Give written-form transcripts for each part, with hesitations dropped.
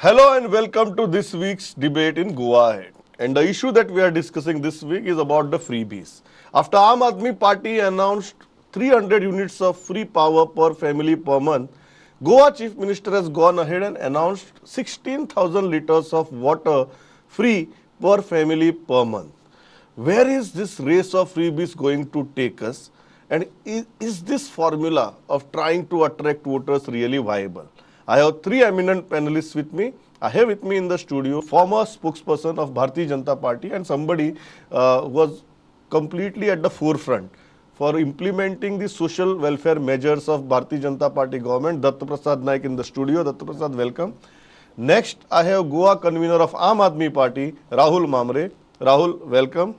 Hello and welcome to this week's debate in Goa Ahead. And the issue that we are discussing this week is about the freebies. After Aam Aadmi Party announced 300 units of free power per family per month, Goa Chief Minister has gone ahead and announced 16,000 liters of water free per family per month. Where is this race of freebies going to take us? And is this formula of trying to attract voters really viable? I have three eminent panelists with me. I have with me in the studio former spokesperson of Bharatiya Janata Party and somebody who was completely at the forefront for implementing the social welfare measures of Bharatiya Janata Party government, Dattaprasad Naik in the studio. Dattaprasad, welcome. Next, I have Goa convener of Aam Aadmi Party, Rahul Mhambre. Rahul, welcome.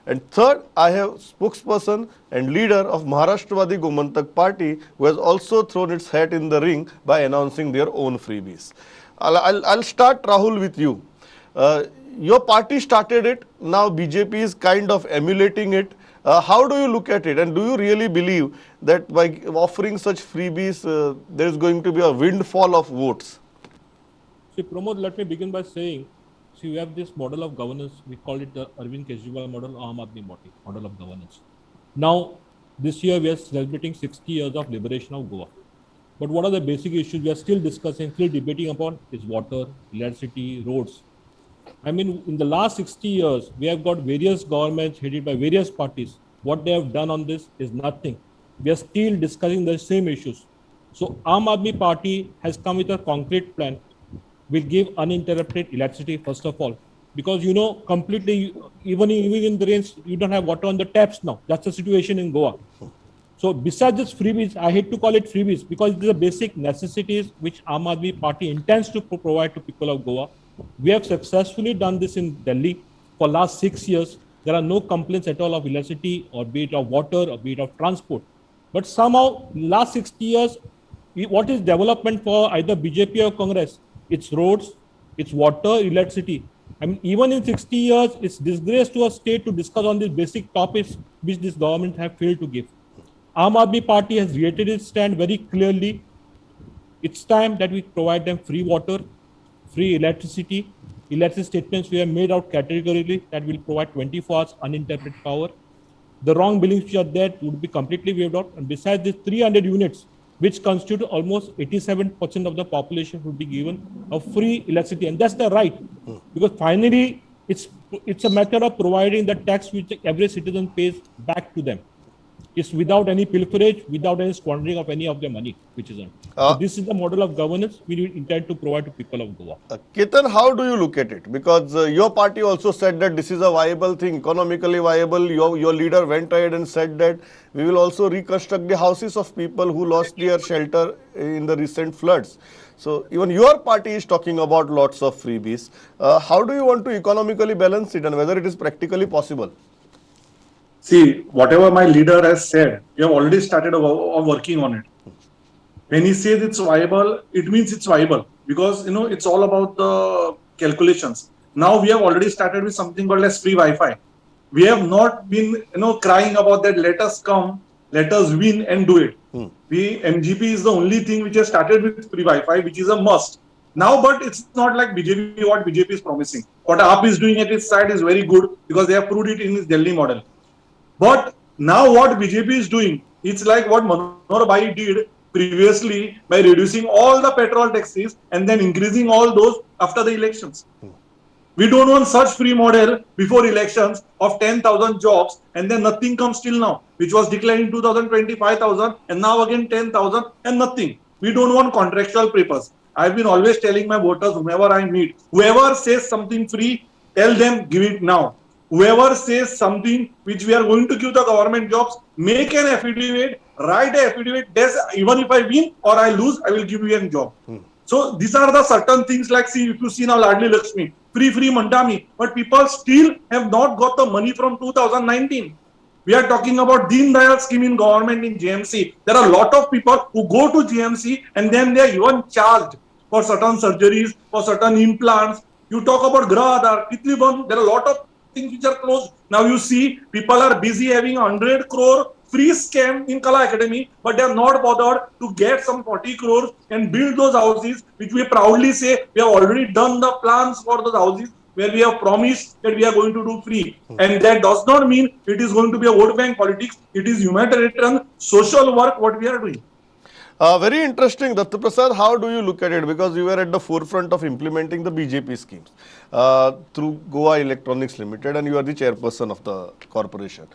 And third, I have spokesperson and leader of Maharashtrawadi Gomantak Party, who has also thrown its hat in the ring by announcing their own freebies. I'll start, Rahul, with you. Your party started it. Now BJP is kind of emulating it. How do you look at it? And do you really believe that by offering such freebies, there is going to be a windfall of votes? See, Pramod, let me begin by saying, we have this model of governance, we call it the Arvind Kejriwal model, Aam Aadmi model of governance. Now, this year we are celebrating 60 years of liberation of Goa. But what are the basic issues we are still discussing, still debating upon is water, electricity, roads. I mean, in the last 60 years, we have got various governments headed by various parties. What they have done on this is nothing. We are still discussing the same issues. So, Aam Aadmi Party has come with a concrete plan. Will give uninterrupted electricity first of all, because completely even in the rains you don't have water on the taps now. That's the situation in Goa. So besides this freebies, I hate to call it freebies because these are basic necessities which Aam Aadmi Party intends to provide to people of Goa. We have successfully done this in Delhi for last 6 years. There are no complaints at all of electricity or be it of water or be it of transport. But somehow last 60 years, what is development for either BJP or Congress? It's roads, it's water, electricity. I mean, even in 60 years, it's disgrace to a state to discuss on these basic topics which this government have failed to give. Aam Aadmi Party has reiterated its stand very clearly. It's time that we provide them free water, free electricity. Electricity statements we have made out categorically that will provide 24 hours uninterrupted power. The wrong billings which are there would be completely waived out. And besides these 300 units, which constitute almost 87% of the population would be given a free electricity. And that's the right. Because finally, it's a matter of providing the tax which every citizen pays back to them. It's without any pilferage, without any squandering of any of their money, which is earned. So this is the model of governance we intend to provide to people of Goa. Ketan, how do you look at it? Because your party also said that this is a viable thing, economically viable. Your leader went ahead and said that we will also reconstruct the houses of people who lost their shelter in the recent floods. So even your party is talking about lots of freebies. How do you want to economically balance it and whether it is practically possible? See, whatever my leader has said, we have already started working on it. When he says it's viable, it means it's viable because, it's all about the calculations. Now we have already started with something called as free Wi-Fi. We have not been, crying about that, let us come, let us win and do it. MGP is the only thing which has started with free Wi-Fi, which is a must. Now, but it's not like what BJP is promising. What AAP is doing at its side is very good because they have proved it in its Delhi model. But now what BJP is doing, it's like what Manohar Bhai did previously by reducing all the petrol taxes and then increasing all those after the elections. We don't want such free model before elections of 10,000 jobs and then nothing comes till now, which was declared in 2020, 5,000 and now again 10,000 and nothing. We don't want contractual papers. I've been always telling my voters, whomever I meet, whoever says something free, tell them give it now. Whoever says something which we are going to give the government jobs, make an affidavit, write an affidavit, even if I win or I lose, I will give you a job. So these are the certain things like, see, if you see now Ladli Lakshmi, free Mandami, but people still have not got the money from 2019. We are talking about Deen Dayal scheme in government in JMC. There are a lot of people who go to JMC and then they are even charged for certain surgeries, for certain implants. You talk about Grah Aadhar, there are a lot of things which are closed. Now you see people are busy having 100 crore free scam in Kala Academy, but they are not bothered to get some 40 crores and build those houses, which we proudly say we have already done the plans for those houses where we have promised that we are going to do free. And that does not mean it is going to be a vote bank politics. It is humanitarian social work what we are doing. Very interesting, Dattaprasad. How do you look at it? Because you were at the forefront of implementing the BJP schemes through Goa Electronics Limited, and you are the chairperson of the corporation.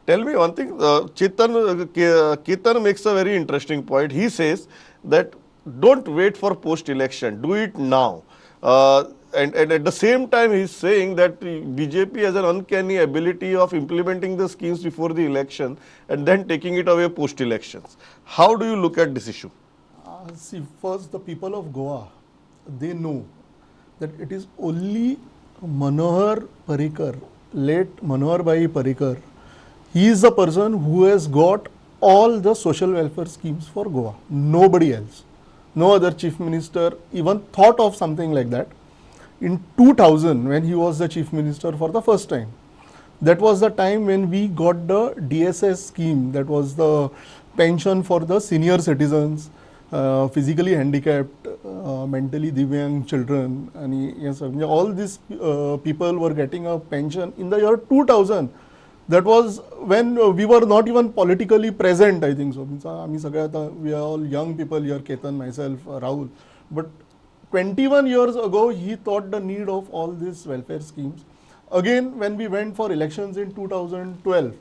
Tell me one thing. Ketan makes a very interesting point. He says that don't wait for post-election. Do it now. And at the same time, he's saying that BJP has an uncanny ability of implementing the schemes before the election and then taking it away post-elections. How do you look at this issue? See, first, the people of Goa, they know that it is only Manohar Parrikar, late Manohar Bhai Parrikar. He is the person who has got all the social welfare schemes for Goa. Nobody else. No other chief minister even thought of something like that. In 2000, when he was the chief minister for the first time, that was the time when we got the DSS scheme, that was the pension for the senior citizens, physically handicapped, mentally divyang children, and yes, all these people were getting a pension in the year 2000. That was when we were not even politically present, I think so. We are all young people here, Ketan, myself, Rahul. But 21 years ago, he thought the need of all these welfare schemes. Again, when we went for elections in 2012,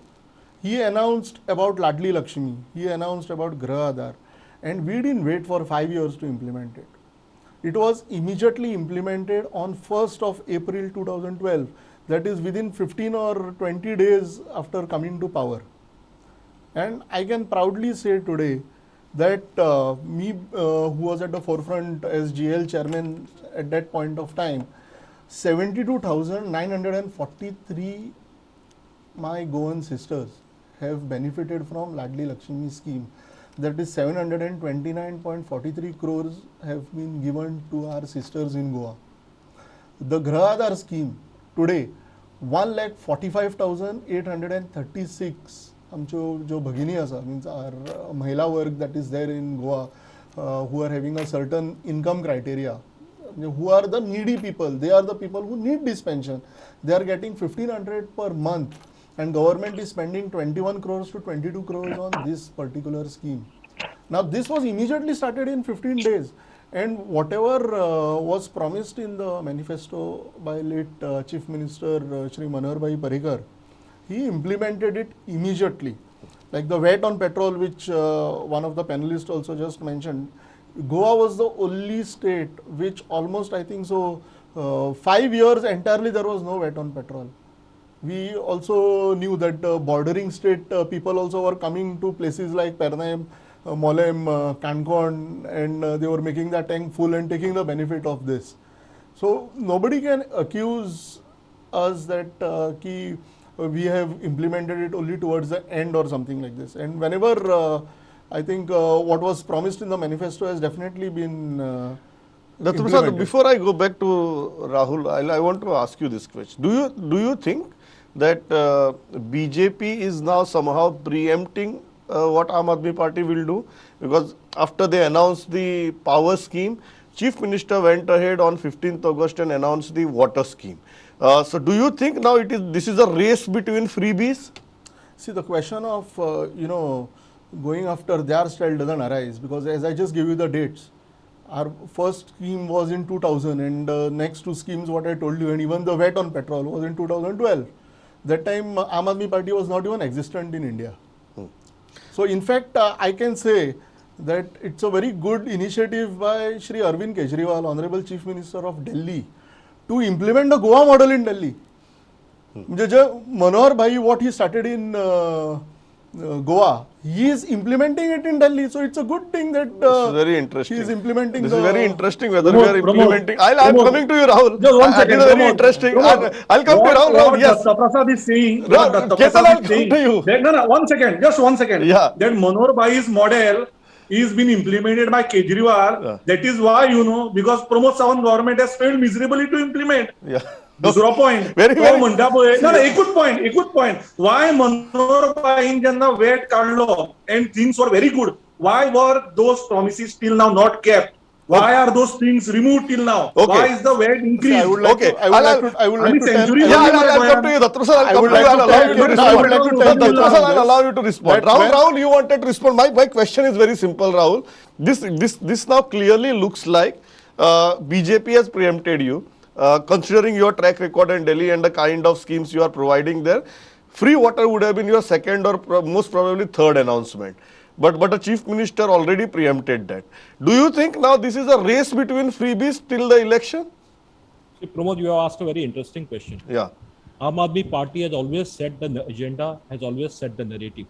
he announced about Ladli Lakshmi, he announced about Grah Aadhar, and we didn't wait for 5 years to implement it. It was immediately implemented on 1st of April 2012, that is within 15 or 20 days after coming to power. And I can proudly say today that who was at the forefront as GL chairman at that point of time, 72,943 my Goan sisters have benefited from Ladli Lakshmi scheme. That is 729.43 crores have been given to our sisters in Goa. The Grah Aadhar scheme today, 1,45,836 आमच्यो जो भगिनी आसा, means our Mahila work that is there in Goa, who are having a certain income criteria, who are the needy people. They are the people who need this pension. They are getting 1,500 per month, and government is spending 21 crores to 22 crores on this particular scheme. Now this was immediately started in 15 days, and whatever was promised in the manifesto by late Chief Minister Shri Manohar Bhai Parrikar, he implemented it immediately. Like the VAT on petrol, which one of the panelists also just mentioned, Goa was the only state which almost, I think so, 5 years entirely there was no VAT on petrol. We also knew that bordering state people also were coming to places like Pernem, Molem, Kankon, and they were making the tank full and taking the benefit of this. So nobody can accuse us that we have implemented it only towards the end or something like this. And whenever I think what was promised in the manifesto has definitely been Dattaprasad, before I go back to Rahul, I want to ask you this question. Do you think that BJP is now somehow preempting what Aam Aadmi Party will do? Because after they announced the power scheme, Chief Minister went ahead on 15th August and announced the water scheme. So do you think now this is a race between freebies? See, the question of going after their style doesn't arise, because as I just gave you the dates, our first scheme was in 2000, and next two schemes what I told you, and even the VAT on petrol was in 2012. That time Aam Aadmi Party was not even existent in India. So in fact, I can say that it's a very good initiative by Shri Arvind Kejriwal, Honorable Chief Minister of Delhi, to implement the Goa model in Delhi. Manohar Bhai, what he started in Goa, he is implementing it in Delhi. So it's a good thing that very interesting. he is implementing. This is very interesting whether we are implementing. I'm coming to you, Rahul. Just one second. It is very interesting. I'll come to Rahul. Rahul, yes. Dattaprasad is saying. Ketan, I'll come to you. One second. Just 1 second. Yeah. That Manohar Bhai's model is been implemented by Kejriwal. Yeah. That is why, because Pramod Sawant government has failed miserably to implement. Yeah. दुसरो point Very, तो very- म्हणटा पळय ना एकूच point why Manohar पाईन जेन्ना wait काढलो and things वर very good why were those promises till now not kept why are those things removed till now Okay. Why is the wait See, I increase would like Okay. to, I would like to, I would like आम्ही to tell. century Yeah, Only I'll my come to you, Dattaprasad. I'll I come would to you. like I'll to allow tell you to you- respond. I would like to tell you Dattaprasad, on I'll this, allow you to respond. that Rahul, when- Rahul, you wanted to respond. My question is very simple, Rahul. This now clearly looks like BJP has preempted you, considering your track record in Delhi and the kind of schemes you are providing there. Free water would have been your second or most probably third announcement. But the chief minister already preempted that. Do you think now this is a race between freebies till the election? See, Pramod, you have asked a very interesting question. Yeah. Aam Aadmi Party has always set the agenda, has always set the narrative.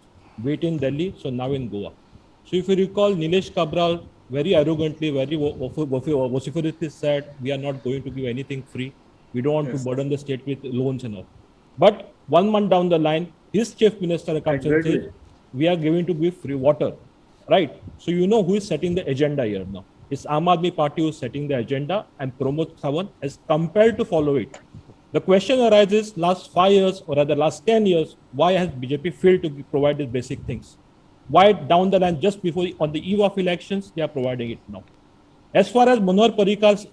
Wait in Delhi, so now in Goa. So if you recall, Nilesh Kabral very arrogantly, very vociferously said, we are not going to give anything free. We don't want to burden the state with loans and all. But 1 month down the line, his chief minister comes and Exactly. says, we are going to give free water. Right? So you know who is setting the agenda here now. It's Aam Aadmi Party who is setting the agenda, and Pramod Sawant is compelled to follow it. The question arises, last 5 years, or rather last 10 years, why has BJP failed to provide these basic things? Why down the line, just before, on the eve of elections, they are providing it now? As far as Manohar Parikar's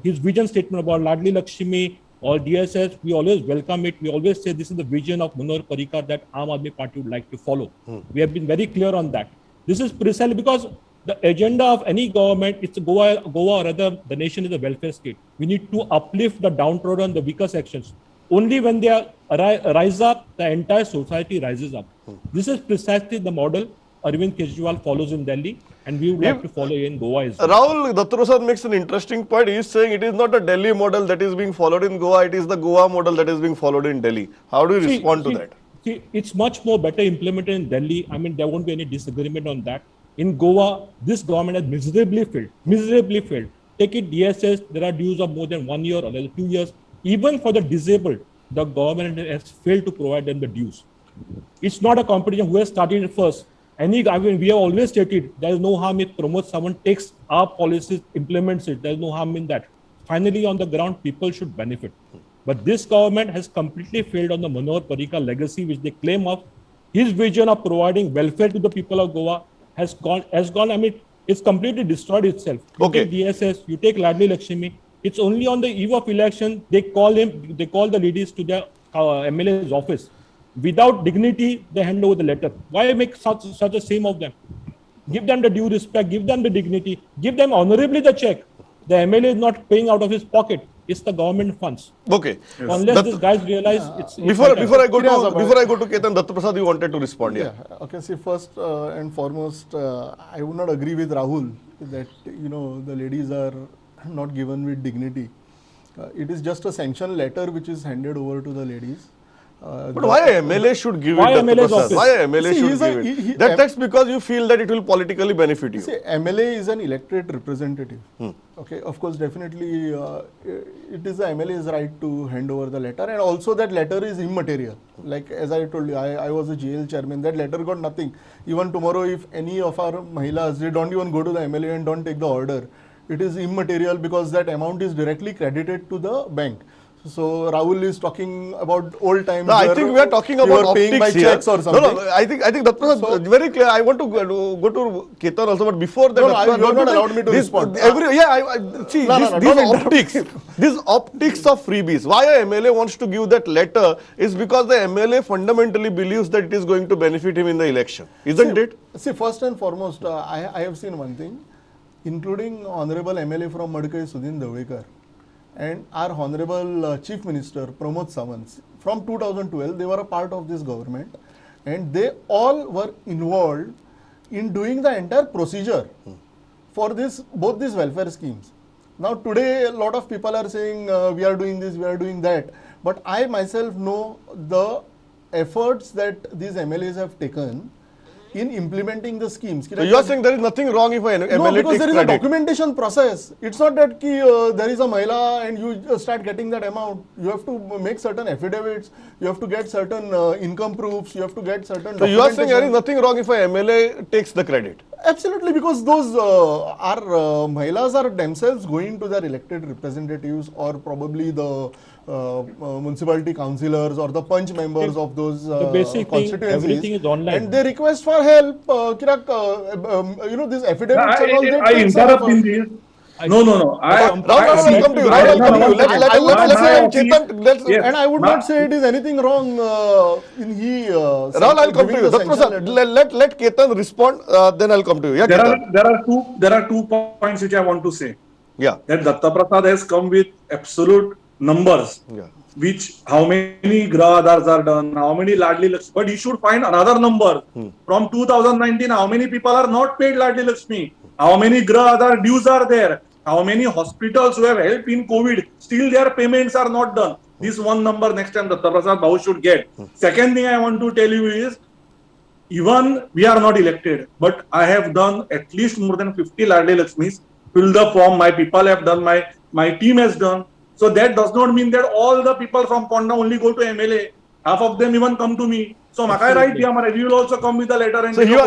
his vision statement about Ladli Lakshmi or DSS, we always welcome it. We always say this is the vision of Manohar Parikar that Aam Aadmi Party would like to follow. We have been very clear on that. This is precisely because the agenda of any government, it's Goa or rather the nation is a welfare state. We need to uplift the downtrodden, the weaker sections. Only when they rise up, the entire society rises up. This is precisely the model Arvind Kejriwal follows in Delhi, and we would like to follow in Goa as well. Rahul, Dattaprasad makes an interesting point. He is saying it is not a Delhi model that is being followed in Goa, it is the Goa model that is being followed in Delhi. How do you respond to that? See, it's much more better implemented in Delhi. I mean, there won't be any disagreement on that. In Goa, this government has miserably failed. Take it DSS, there are dues of more than 1 year or 2 years. Even for the disabled, the government has failed to provide them the dues. It's not a competition who has started it first. I mean, we have always stated there is no harm if someone takes our policies, implements it. There is no harm in that. Finally, on the ground, people should benefit. But this government has completely failed on the Manohar Parikar legacy, which they claim of. His vision of providing welfare to the people of Goa has gone. I mean, it's completely destroyed itself. You Okay. take DSS, you take Ladli Lakshmi. It's only on the eve of election they call the ladies to their MLA's office. Without dignity, they hand over the letter. Why make such a shame of them? Give them the due respect, give them the dignity, give them honorably the check. The MLA is not paying out of his pocket. It's the government funds. Okay. Unless these guys realize it's Before I go Kiran, to Ketan, Dattaprasad, you wanted to respond. Yeah. Okay, see, first and foremost, I would not agree with Rahul that, the ladies are not given with dignity. It is just a sanction letter which is handed over to the ladies. But why a MLA should give Why it? MLA's Dattaprasad? office? Why a MLA See, should he's give it? That's because you feel that it will politically benefit you. See, MLA is an elected representative. Okay, of course, definitely it is the MLA's right to hand over the letter, and also that letter is immaterial. Like as I told you, I was a jail chairman. That letter got nothing. Even tomorrow, if any of our Mahilas, they don't even go to the MLA and don't take the order, it is immaterial because that amount is directly credited to the bank. So Rahul is talking about old times. No, I where think we are talking you about were paying by optics here. checks or something. No, I think that's very clear. I want to go to Ketan also, but before that, No, Dattaprasad, you have not don't allowed me to this, respond. See, No, these don't optics, these optics of freebies. Why a MLA wants to give that letter is because the MLA fundamentally believes that it is going to benefit him in the election, isn't it? See, first and foremost, I have seen one thing, including Honorable MLA from Madkai, Sudhin Davekar, and our Honorable Chief Minister, Pramod Sawant. From 2012, they were a part of this government, and they all were involved in doing the entire procedure for both these welfare schemes. Now, today, a lot of people are saying, we are doing this, we are doing that, but I myself know the efforts that these MLAs have taken in implementing the schemes. So you are saying there is nothing wrong if an No, MLA because takes there is credit. a documentation process. It's not that there is a Mahila and you start getting that amount. You have to make certain affidavits, you have to get certain income proofs, you have to get certain So you are saying there is documentation. nothing wrong if an MLA takes the credit. Absolutely, because those are Mahilas are themselves going to their elected representatives or probably the municipality councillors or the punch members of those The basic thing, constituencies, everything is online. and they request for help. These affidavits and all, they I take some interrupt in effort. this. I- No. Rahul, see, I'll come to you. I- Rahul, I'll no, come to no, you. one second. I would not Let's say- let Ketan. Yes. And I would not say it is anything wrong in Rahul, I'll come to giving you. the Dattaprasad, sanction letter. let Ketan respond. Then I'll come to you. Yeah, Ketan. There are two points which I want to say. Yeah. That Dattaprasad has come with absolute numbers, Yeah. which how many Graha Adhars are done, how many Ladli Lakshmi, but he should find another number. From 2019, how many people are not paid Ladli Lakshmi, how many Graha Adhar dues are there, how many hospitals who have helped in COVID, still their payments are not done. This one number next time Dattaprasad Babu should get. Second thing I want to tell you is, even we are not elected, but I have done at least more than 50 Ladli Lakshmis, fill the form, my people have done, my team has done. So that does not mean that all the people from Ponda only go to MLA. Half of them even come to me. So Makai right, we will also come with a letter and So you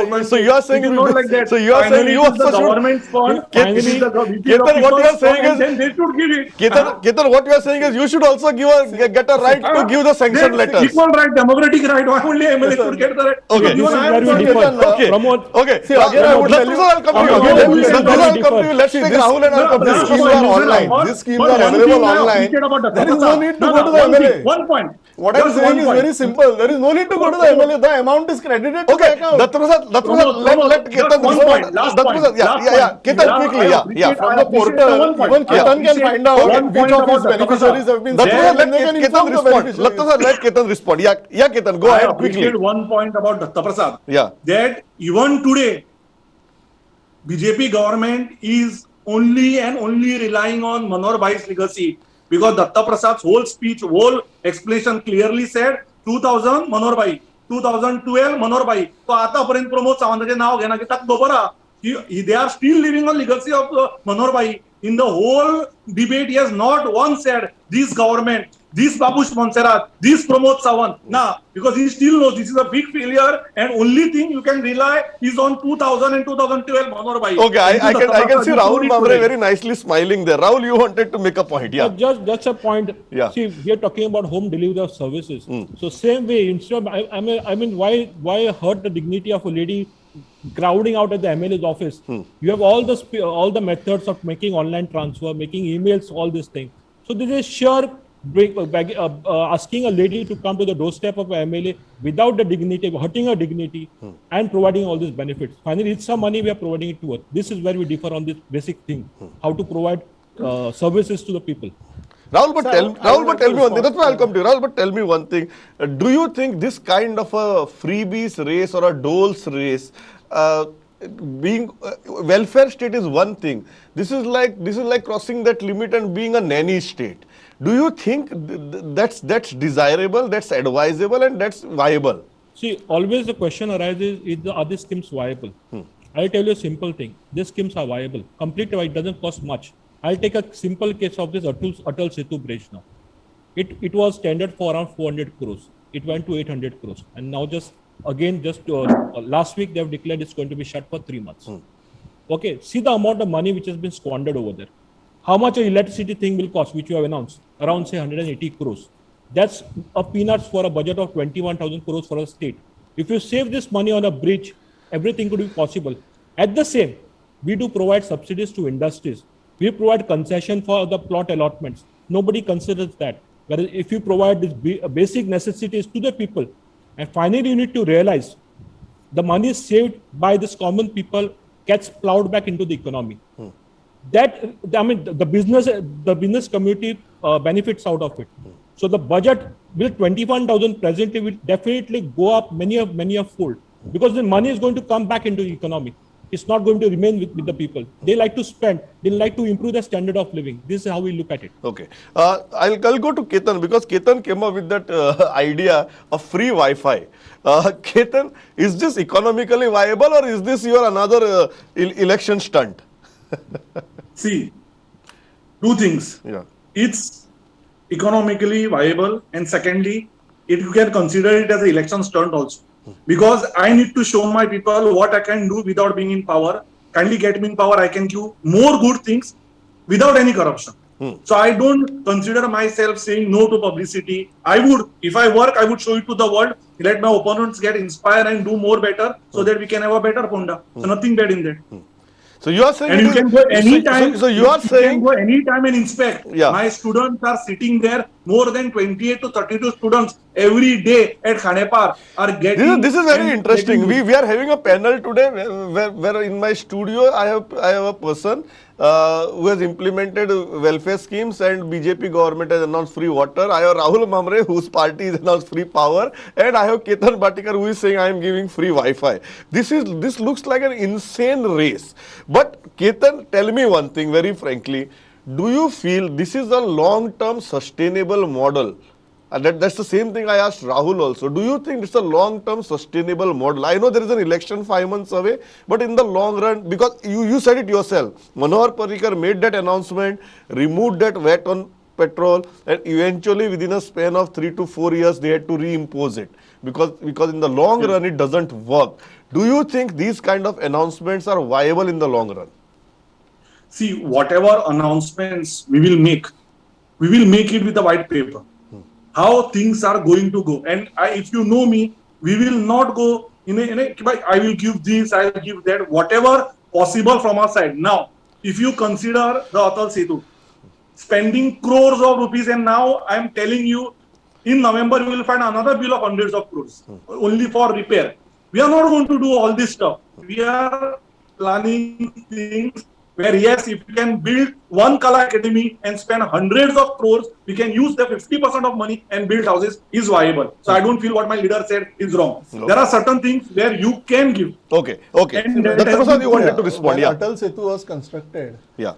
are saying it is not like that. So you are saying Finally, you it is the also should. government's fund. Ketan, It is the Ketan, what you are saying is, then they should give it. Ketan, what you are saying is you should also get a right to give the sanction That's letters. equal right, democratic right. Why only MLA should get the right? Okay. Because This even is I where am we not differ. getting- Okay. Pramod, Okay. See, again, I would tell you- I'll come to you. Again, Dattaprasad, this is very I'll come to you. Let's take Rahul and I'll come to These you. schemes Listen, are online. but These schemes one are thing available I online. appreciate about There is no Dattaprasad. need to go to the MLA. One point. What I'm Just saying one is point. very simple. There is no need to go to the MLA. The amount is credited to the Okay, account. Dattaprasad, Pramod, let just Ketan one respond. point, last Dattaprasad, point, yeah, last yeah, point. Ketan, Yeah, quickly, I yeah, appreciate- yeah. From I the appreciate portal, one point. even I Ketan can appreciate find out one which point of his about Dattaprasad. beneficiaries have been Dattaprasad, saved, let and they can Ketan inform the respond. beneficiaries. Dattaprasad, let Ketan respond. Yeah, Ketan, go I ahead quickly. appreciate one point about Dattaprasad. Yeah. That even today, BJP government is only and only relying on Manor Bhai's legacy, because Dattaprasad's whole speech, whole explanation clearly said 2000 Manor Bhai, 2012 Manor Bhai. So आतापर्यंत प्रमोद सावंताचे नाव घेना की ताका खबर आहा की they are still living on legacy of Manor Bhai. In the whole debate, he has not once said this government, this Babush Monserrat, this Pramod Sawant. Nah, because he still knows this is a big failure, and only thing you can rely is on 2000 and 2012 Manor Bhai. Okay, I can see Rahul Mhambre very nicely smiling there. Rahul, you wanted to make a point, yeah. just a point. Yeah. See, we are talking about home delivery of services. So same way, instead of, I mean, why hurt the dignity of a lady crowding out at the MLA's office? You have all the methods of making online transfer, making emails, all these things. So this is sure asking a lady to come to the doorstep of a MLA without the dignity, hurting her dignity, and providing all these benefits. Finally, it's some money we are providing it to her. This is where we differ on this basic thing: how to provide services to the people. Rahul, but tell me one thing. That's why I'll come to you. Rahul, but tell me one thing. Do you think this kind of a freebies race or a doles race, being welfare state is one thing. This is like crossing that limit and being a nanny state. Do you think that's desirable, that's advisable, and that's viable? See, always the question arises: are these schemes viable? I'll tell you a simple thing: these schemes are viable. Complete it doesn't cost much. I'll take a simple case of this Atal Setu bridge now. It was tendered for around 400 crores. It went to 800 crores, and now just last week they have declared it's going to be shut for 3 months. Okay, see the amount of money which has been squandered over there. How much an electricity thing will cost, which you have announced? Around say 180 crores. That's a peanuts for a budget of 21,000 crores for a state. If you save this money on a bridge, everything could be possible. At the same, we do provide subsidies to industries. We provide concession for the plot allotments. Nobody considers that. Whereas if you provide these basic necessities to the people, and finally you need to realize the money saved by this common people gets plowed back into the economy. That, I mean, the business community benefits out of it. So the budget will 21,000 presently will definitely go up many a fold, because the money is going to come back into the economy. It's not going to remain with the people. They like to spend. They like to improve the standard of living. This is how we look at it. Okay. I'll go to Ketan, because Ketan came up with that idea of free Wi-Fi. Ketan, is this economically viable, or is this your another election stunt? See, two things. Yeah. It's economically viable, and secondly, you can consider it as an election stunt also. because I need to show my people what I can do without being in power. Kindly get me in power, I can give more good things without any corruption. So I don't consider myself saying no to publicity. I would, if I work, I would show it to the world. Let my opponents get inspired and do more better so that we can have a better Ponda. So nothing bad in that. So you are saying And it you is, can go anytime. so you are can saying, go anytime and inspect. Yeah. My students are sitting there. More than 28 to 32 students every day at Khanepar are getting. this is very and interesting. getting- We are having a panel today where in my studio I have a person who has implemented welfare schemes, and BJP government has announced free water. I have Rahul Mhambre, whose party has announced free power, and I have Ketan Bhatikar, who is saying I am giving free Wi-Fi. This looks like an insane race. But Ketan, tell me one thing very frankly. Do you feel this is a long-term sustainable model? That's the same thing I asked Rahul also. Do you think it's a long-term sustainable model? I know there is an election 5 months away, but in the long run, because you said it yourself, Manohar Parrikar made that announcement, removed that VAT on petrol, and eventually within a span of 3 to 4 years, they had to reimpose it because in the long run, it doesn't work. Do you think these kind of announcements are viable in the long run? See, whatever announcements we will make it with a white paper. How things are going to go. And if you know me, we will not go in a I will give this, I will give that, whatever possible from our side. Now, if you consider the Atal Setu, spending crores of rupees, and now I am telling you, in November, you will find another bill of hundreds of crores only for repair. We are not going to do all this stuff. We are planning things where, yes, if we can build one Kala Academy and spend hundreds of crores, we can use the 50% of money and build houses is viable. So I don't feel what my leader said is wrong. No. There are certain things where you can give. Okay. And Dattaprasad, you wanted to respond. When Yeah. Atal Setu was constructed, Yeah.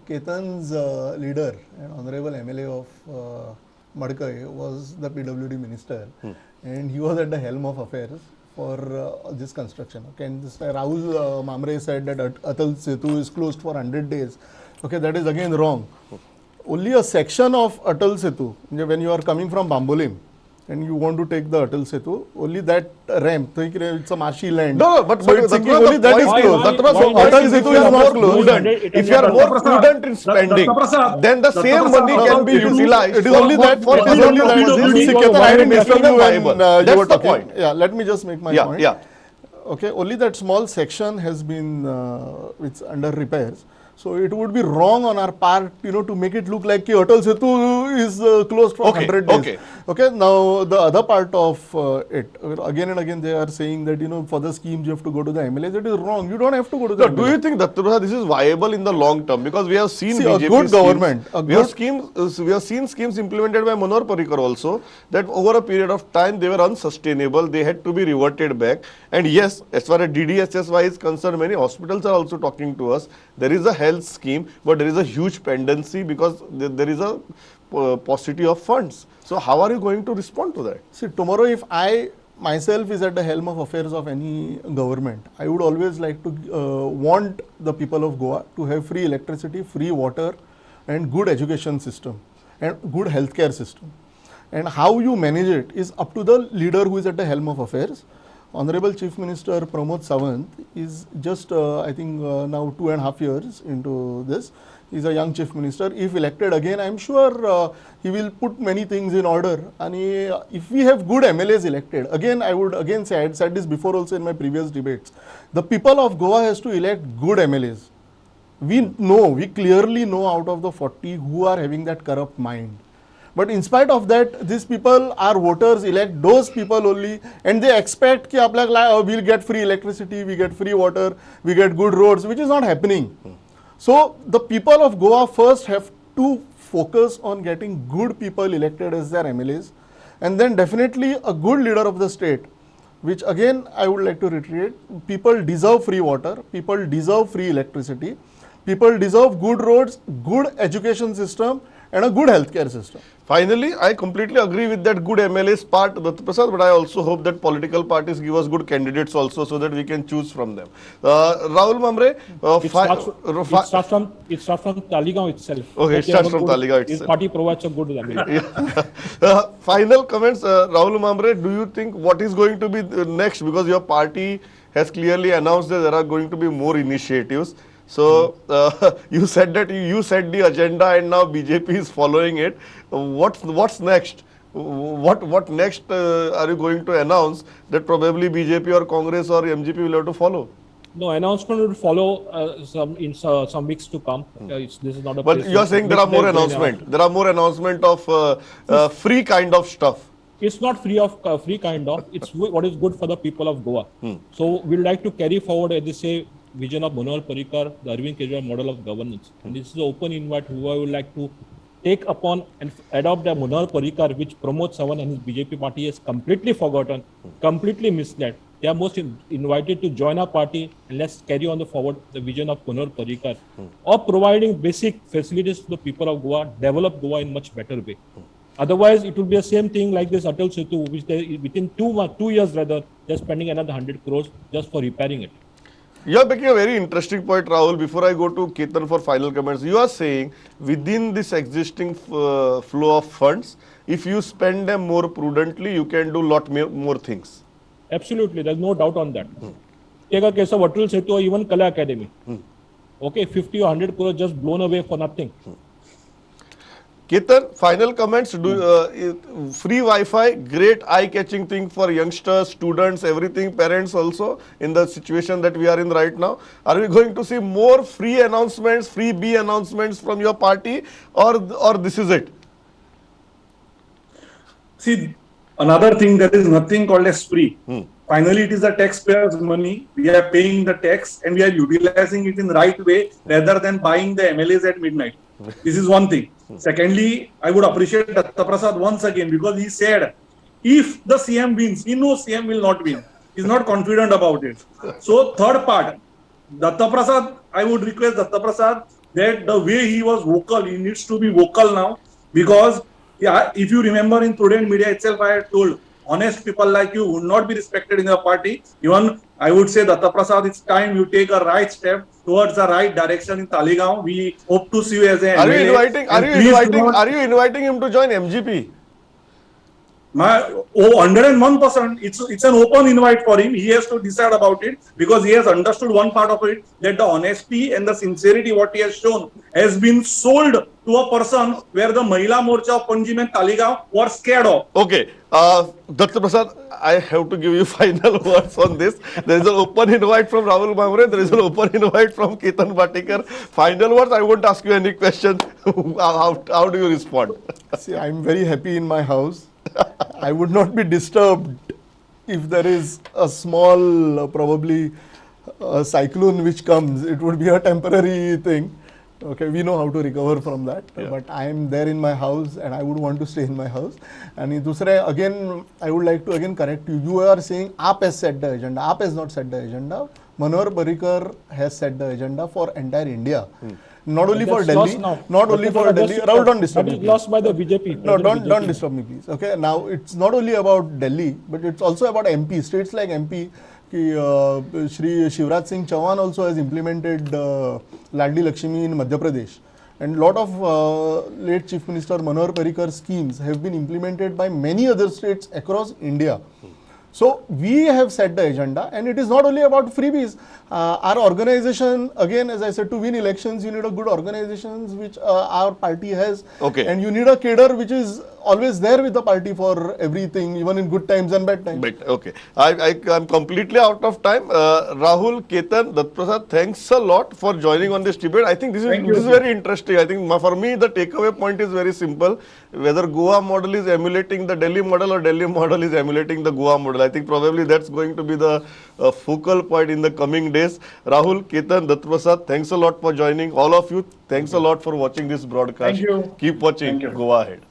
Ketan's leader and honorable MLA of Madkai was the PWD minister, and he was at the helm of affairs for this construction. Okay, and this Rahul Mhambre said that Atal Setu is closed for 100 days. Okay, that is again wrong. Only a section of Atal Setu, when you are coming from Bambolim and you want to take the Atal Setu, only that ramp, it's a marshy land. No, but so it's thinking only that is why- closed. why- So why- Atal Setu is not closed. If you are more prudent in spending, Dattaprasad, then the same Dattaprasad, money can be it is- utilized. It is only that for it is other only that purposes. this See, Ketan, why I it had is missed you viable? when That's you were the talking. point. Yeah, let me just make my Yeah, point. yeah. Okay, only that small section has been it's under repairs. So it would be wrong on our part, to make it look like Atal Setu is closed for Okay, 100 days. okay. Okay, now the other part of it, again and again they are saying that, for the schemes you have to go to the MLAs. It is wrong. You don't have to go to the No, do MLAs. you think that this is viable in the long term? Because we have seen See, BJP a good schemes, government, we have seen schemes implemented by Manohar Parrikar also, that over a period of time they were unsustainable. They had to be reverted back. And yes, as far as DDSSY is concerned, many hospitals are also talking to us. There is a health scheme, but there is a huge pendency because there is a paucity of funds. So how are you going to respond to that? See, tomorrow if I myself is at the helm of affairs of any government, I would always like to want the people of Goa to have free electricity, free water and good education system and good healthcare system. And how you manage it is up to the leader who is at the helm of affairs. Honorable Chief Minister Pramod Sawant is just, I think, now 2.5 years into this. He's a young Chief Minister. If elected again, I'm sure he will put many things in order. And if we have good MLAs elected, again, I would again say, I had said this before also in my previous debates, the people of Goa has to elect good MLAs. We clearly know out of the 40 who are having that corrupt mind. But in spite of that, these people, our voters elect those people only, and they expect that we'll get free electricity, we get free water, we get good roads, which is not happening. So the people of Goa first have to focus on getting good people elected as their MLAs, and then definitely a good leader of the state, which again I would like to reiterate, people deserve free water, people deserve free electricity, people deserve good roads, good education system, and a good healthcare system. Finally, I completely agree with that good MLAs part, Dattaprasad, but I also hope that political parties give us good candidates also so that we can choose from them. Rahul Mhambre, It starts from Taligaon itself. Okay, it That they starts have a from good- Taligaon His itself. party provides a good ability. final comments, Rahul Mhambre, do you think what is going to be next? Because your party has clearly announced that there are going to be more initiatives. So you said that you set the agenda and now BJP is following it. What's next? What next are you going to announce that probably BJP or Congress or MGP will have to follow? No, announcement will follow some weeks to come. This is not a But place you are to- saying there which are more they announcement. There are more announcement of free kind of stuff. It's not free kind of. It's what is good for the people of Goa. So we'd like to carry forward, as they say, vision of Manohar Parrikar, the Arvind Kejriwal model of governance. And this is an open invite who would like to take upon and adopt the Manohar Parrikar, which promotes someone and his BJP party has completely forgotten, completely misled. They are most invited to join our party and let's carry on the forward the vision of Manohar Parrikar of providing basic facilities to the people of Goa, develop Goa in much better way. Otherwise, it will be the same thing like this Atal Setu, which they, within 2 years rather, they're spending another 100 crores just for repairing it. You are making a very interesting point, Rahul. Before I go to Ketan for final comments, you are saying within this existing flow of funds, if you spend them more prudently, you can do lot more things. Absolutely, there's no doubt on that. Take a case of Atal Setu or even Kala Academy. Okay, 50 or 100 crores just blown away for nothing. Ketan, final comments. Free Wi-Fi, great eye-catching thing for youngsters, students, everything, parents also in the situation that we are in right now. Are we going to see more free announcements, freebie announcements from your party, or this is it? See, another thing, there is nothing called as free. Finally, it is the taxpayers' money. We are paying the tax and we are utilizing it in the right way rather than buying the MLAs at midnight. This is one thing. Secondly, I would appreciate Dattaprasad once again because he said, if the CM wins, he knows CM will not win. He's not confident about it. So, third part, Dattaprasad, I would request Dattaprasad that the way he was vocal, he needs to be vocal now because yeah, if you remember in Prudent media itself, I had told honest people like you would not be respected in your party. Even I would say, Dattaprasad, it's time you take a right step towards the right direction in Taligaon. We hope to see you as an Are you MLA. are you inviting him to join MGP? 101%. It's an open invite for him. He has to decide about it because he has understood one part of it, that the honesty and the sincerity what he has shown has been sold to a person where the Mahila Morcha of Panjim and Taligaon were scared of. Okay, Dattaprasad, I have to give you final words on this. There is an open invite from Rahul Mhambre. There is an open invite from Ketan Bhatikar. Final words. I won't ask you any questions. How do you respond? See, I'm very happy in my house. I would not be disturbed if there is a small, probably cyclone which comes. It would be a temporary thing. Okay, we know how to recover from that. Yeah. But I am there in my house and I would want to stay in my house. And दूसरे, again, I would like to again correct you. You are saying AAP has set the agenda. AAP has not set the agenda. Manohar Parrikar has set the agenda for entire India. Not only for That's Delhi, lost now. not only for Delhi. Rahul, don't disturb me. That is please. lost by the BJP. No, present don't BJP. disturb me, please. Okay, now it's not only about Delhi, but it's also about MP. States like MP, Shri Shivraj Singh Chauhan also has implemented Ladli Lakshmi in Madhya Pradesh. And lot of late Chief Minister Manohar Parrikar schemes have been implemented by many other states across India. So we have set the agenda, and it is not only about freebies. Our organization, again, as I said, to win elections, you need a good organizations which our party has. Okay. And you need a cadre which is always there with the party for everything, even in good times and bad times. But okay, I'm completely out of time. Rahul, Ketan, Dattaprasad, thanks a lot for joining on this debate. I think this is very interesting. I think for me the takeaway point is very simple. Whether Goa model is emulating the Delhi model or Delhi model is emulating the Goa model, I think probably that's going to be the focal point in the coming days. Rahul, Ketan, Dattaprasad, thanks a lot for joining. All of you, thanks a lot for watching this broadcast. Thank you. Keep watching. Thank you. Goa Ahead.